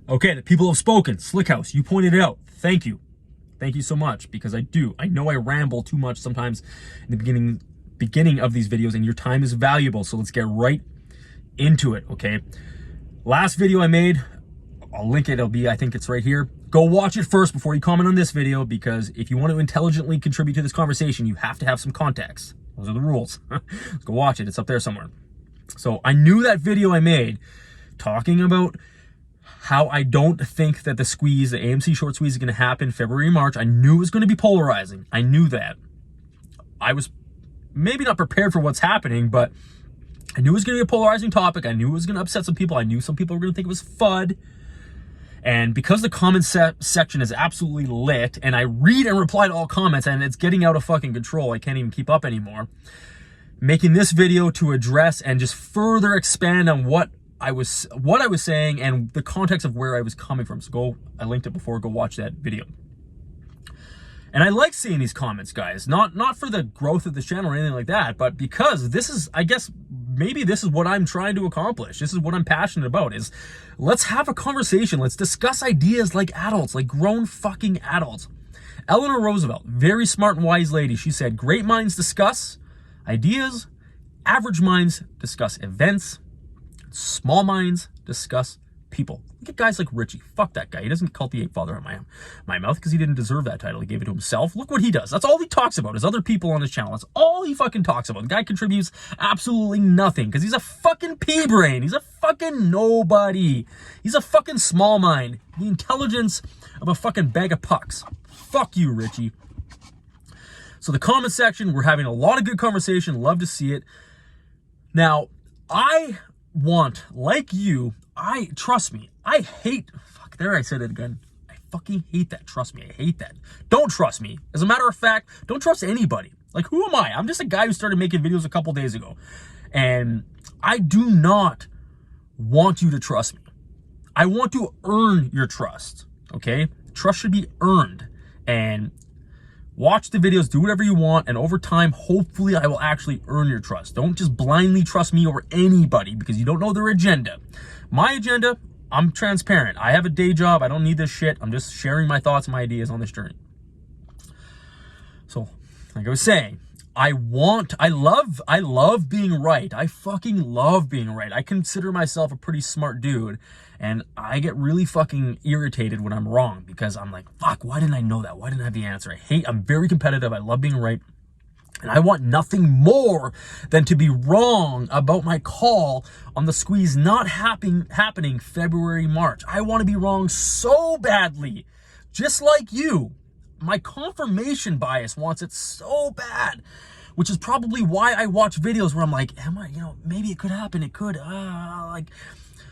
Okay, the people have spoken. Slickhouse, you pointed it out. Thank you. Thank you so much, because I know I ramble too much sometimes in the beginning of these videos, and your time is valuable. So let's get right into it, okay? Last video I made, I'll link it. I think it's right here. Go watch it first before you comment on this video, because if you want to intelligently contribute to this conversation, you have to have some context. Those are the rules. Let's go watch it. It's up there somewhere. So I knew that video I made talking about how I don't think that the AMC short squeeze is going to happen February, March. I knew it was going to be polarizing. I knew that. I was maybe not prepared for what's happening, but I knew it was going to be a polarizing topic. I knew it was going to upset some people. I knew some people were going to think it was FUD. And because the comment section is absolutely lit, and I read and reply to all comments, and it's getting out of fucking control, I can't even keep up anymore, making this video to address and just further expand on what I was saying and the context of where I was coming from. So I linked it before, go watch that video. And I like seeing these comments, guys, not for the growth of this channel or anything like that, but because this is, I guess, maybe this is what I'm trying to accomplish. This is what I'm passionate about, is let's have a conversation. Let's discuss ideas like adults, like grown fucking adults. Eleanor Roosevelt, very smart and wise lady. She said, great minds discuss ideas, average minds discuss events, small minds discuss people. Look at guys like Richie. Fuck that guy. He doesn't cultivate father in my mouth because he didn't deserve that title. He gave it to himself. Look what he does. That's all he talks about is other people on his channel. That's all he fucking talks about. The guy contributes absolutely nothing because he's a fucking pea brain. He's a fucking nobody. He's a fucking small mind. The intelligence of a fucking bag of pucks. Fuck you, Richie. So the comment section, we're having a lot of good conversation. Love to see it. Now, I want, like you, trust me, I hate, fuck, there I said it again. I fucking hate that. Trust me, I hate that. Don't trust me. As a matter of fact, don't trust anybody. Like, who am I? I'm just a guy who started making videos a couple days ago. And I do not want you to trust me. I want to earn your trust, okay? Trust should be earned. And watch the videos, do whatever you want, and over time, hopefully I will actually earn your trust. Don't just blindly trust me over anybody because you don't know their agenda. My agenda, I'm transparent. I have a day job. I don't need this shit. I'm just sharing my thoughts and my ideas on this journey. So, like I was saying, I love being right. I fucking love being right. I consider myself a pretty smart dude, and I get really fucking irritated when I'm wrong because I'm like, fuck, why didn't I know that? Why didn't I have the answer? I'm very competitive. I love being right. And I want nothing more than to be wrong about my call on the squeeze not happening February, March. I want to be wrong so badly, just like you. My confirmation bias wants it so bad, which is probably why I watch videos where I'm like, maybe it could happen. It could, I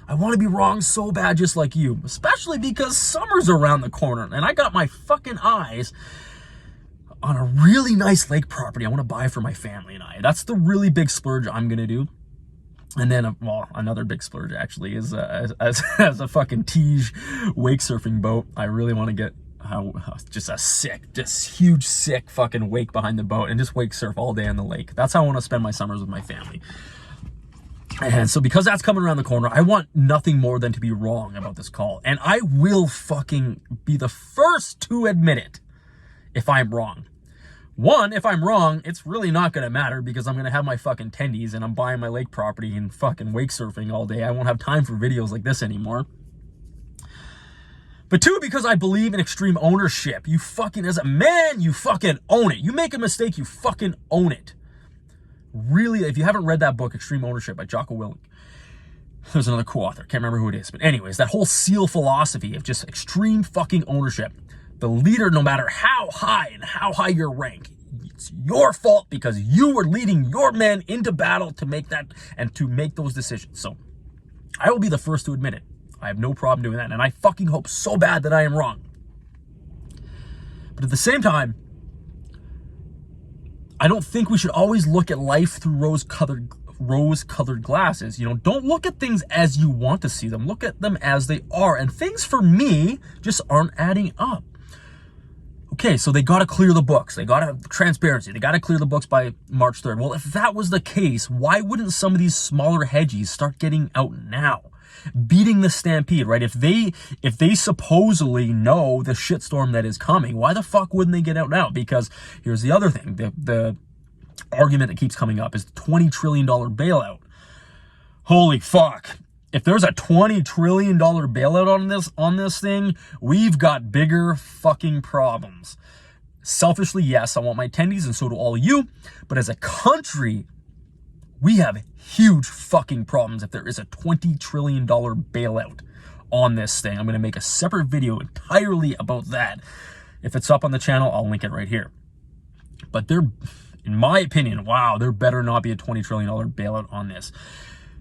want to be wrong so bad, just like you, especially because summer's around the corner and I got my fucking eyes on a really nice lake property I want to buy for my family and I. That's the really big splurge I'm going to do. And then, well, another big splurge actually is as a fucking Tige wake surfing boat. I really want to get just huge, sick fucking wake behind the boat and just wake surf all day on the lake. That's how I want to spend my summers with my family. And so because that's coming around the corner, I want nothing more than to be wrong about this call. And I will fucking be the first to admit it if I'm wrong. One, if I'm wrong, it's really not going to matter because I'm going to have my fucking tendies and I'm buying my lake property and fucking wake surfing all day. I won't have time for videos like this anymore. But two, because I believe in extreme ownership. You fucking, as a man, you fucking own it. You make a mistake, you fucking own it. Really, if you haven't read that book, Extreme Ownership by Jocko Willink, there's another co-author, can't remember who it is. But anyways, that whole SEAL philosophy of just extreme fucking ownership. The leader, no matter how high your rank, it's your fault because you were leading your men into battle to make that and to make those decisions. So I will be the first to admit it. I have no problem doing that. And I fucking hope so bad that I am wrong. But at the same time, I don't think we should always look at life through rose-colored glasses. Don't look at things as you want to see them. Look at them as they are. And things for me just aren't adding up. Okay, so they got to clear the books. They got to have transparency. They got to clear the books by March 3rd. Well, if that was the case, why wouldn't some of these smaller hedgies start getting out now? beating the stampede, right? If they supposedly know the shitstorm that is coming, why the fuck wouldn't they get out now? Because here's the other thing, the argument that keeps coming up is the $20 trillion bailout. Holy fuck. If there's a $20 trillion bailout on this thing, we've got bigger fucking problems. Selfishly, yes, I want my attendees, and so do all of you. But as a country, we have huge fucking problems if there is a $20 trillion bailout on this thing. I'm going to make a separate video entirely about that. If it's up on the channel, I'll link it right here. But there, in my opinion, wow, there better not be a $20 trillion bailout on this.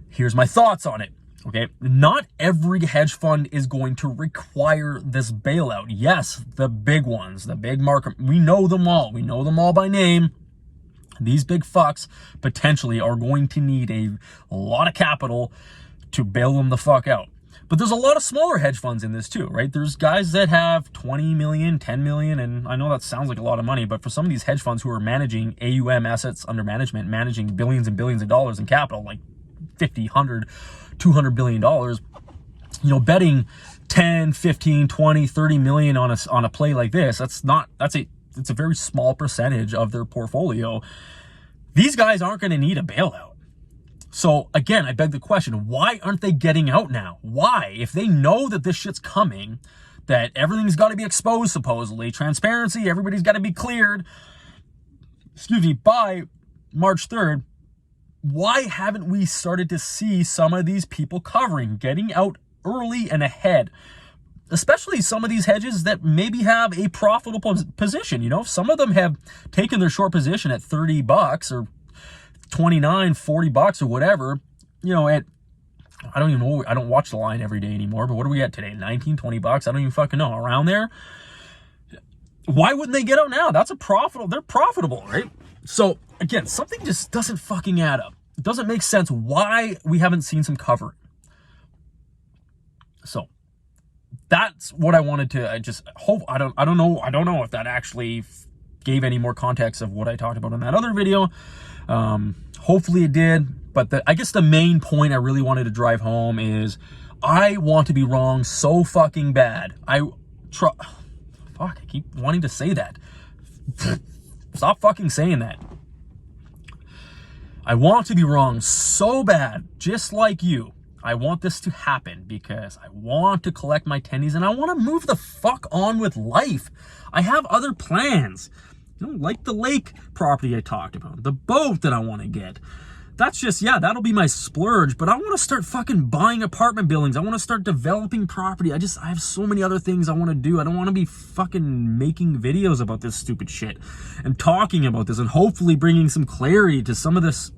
Here's my thoughts on it. Okay, not every hedge fund is going to require this bailout. Yes, the big ones, the big market, we know them all. We know them all by name. These big fucks potentially are going to need a lot of capital to bail them the fuck out. But there's a lot of smaller hedge funds in this too, right? There's guys that have 20 million, 10 million, and I know that sounds like a lot of money, but for some of these hedge funds who are managing AUM, assets under management, managing billions and billions of dollars in capital, like 50, 100, $200 billion, you know, betting 10, 15, 20, 30 million on a play like this, it's a very small percentage of their portfolio. These guys aren't going to need a bailout. So again, I beg the question, why aren't they getting out now? Why? If they know that this shit's coming, that everything's got to be exposed, supposedly, transparency, everybody's got to be cleared, excuse me, by March 3rd, why haven't we started to see some of these people covering, getting out early and ahead? Especially some of these hedges that maybe have a profitable position. You know, some of them have taken their short position at 30 bucks or 29, 40 bucks or whatever, you know, at, I don't even know, I don't watch the line every day anymore, but what are we at today? 19, 20 bucks? I don't even fucking know, around there. Why wouldn't they get out now? That's a profitable, they're profitable, right? So again, something just doesn't fucking add up. It doesn't make sense why we haven't seen some covering. So that's what I wanted to, I just hope, I don't know if that actually gave any more context of what I talked about in that other video. Hopefully it did, but I guess the main point I really wanted to drive home is I want to be wrong so fucking bad. Fuck, I keep wanting to say that. Stop fucking saying that. I want to be wrong so bad, just like you. I want this to happen because I want to collect my attendees and I want to move the fuck on with life. I have other plans, you know, like the lake property I talked about, the boat that I want to get. That's just, yeah, that'll be my splurge, but I want to start fucking buying apartment buildings. I want to start developing property. I have so many other things I want to do. I don't want to be fucking making videos about this stupid shit and talking about this and hopefully bringing some clarity to some of this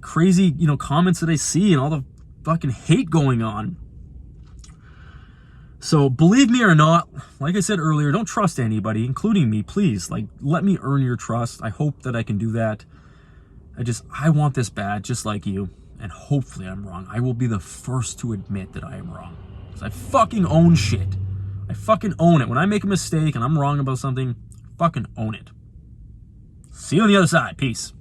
crazy, you know, comments that I see and all the fucking hate going on. So believe me or not, like I said earlier, don't trust anybody, including me, please. Like, let me earn your trust. I hope that I can do that. I want this bad, just like you, and hopefully I'm wrong. I will be the first to admit that I am wrong, because I fucking own shit. I fucking own it. When I make a mistake and I'm wrong about something, fucking own it. See you on the other side. Peace.